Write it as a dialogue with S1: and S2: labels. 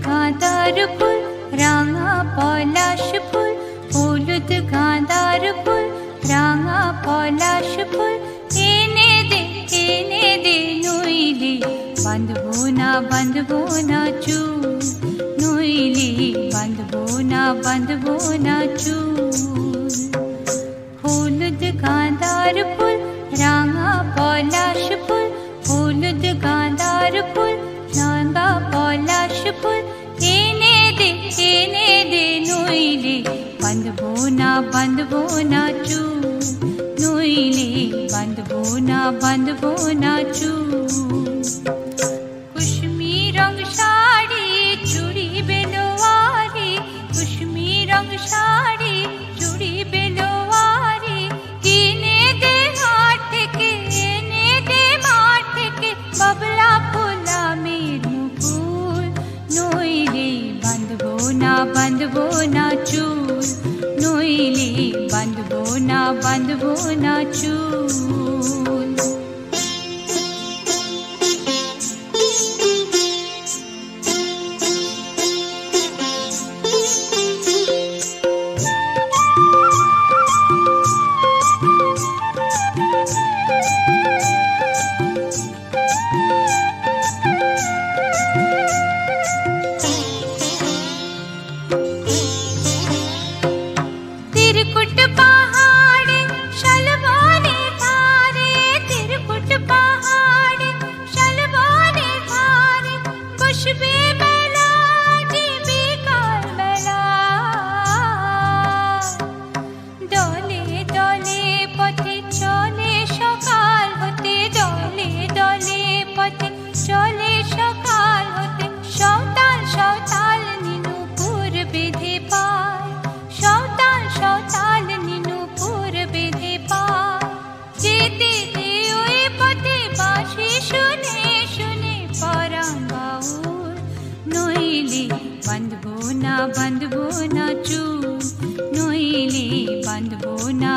S1: গাঁদার ফুল রাঙা পলাশ ফুল, হলুদ গাঁদার ফুল রাঙা পলাশ ফুল, এনে দে নইলে বাঁধবো না চুল, নইলে বাঁধবো না চুল। হলুদ গাঁদার ফুল রাঙা পলাশ ফুল, হলুদ গাঁদার ফুল রাঙা পলাশ ফুল, এনে দে নইলে বাঁধবো না চুল, নইলে বাঁধবো না চুল। কুসুমি রং শাড়ি চুড়ি বেলোয়ারি, কুসুমি রং শাড়ি চুড়ি বেলোয়ারি, কিনে দে হাট থেকে এনে দে মাঠ থেকে, বাবলা ফুলামের মুকুল, নইলে বাঁধবো না চুল, নইলে বাঁধবো না চুল। तिरकुट पहाड़े शलवाने धारे, तिरकुट पहाड़े शलवाने धारे, बसबे बेला जिबे काल बेला, दले दले पथे चले सकाल होते, दले दले पथे चले सकाल होते, सौताल सौताल नीनुपुर बेधे पाय, सौताल नीनुपुर बेधे पाय, जेते दे ओई पथे बाँशি शुने शुने पराण बाउल, नइले बाँधबो ना चुल, नइले बाँधबो ना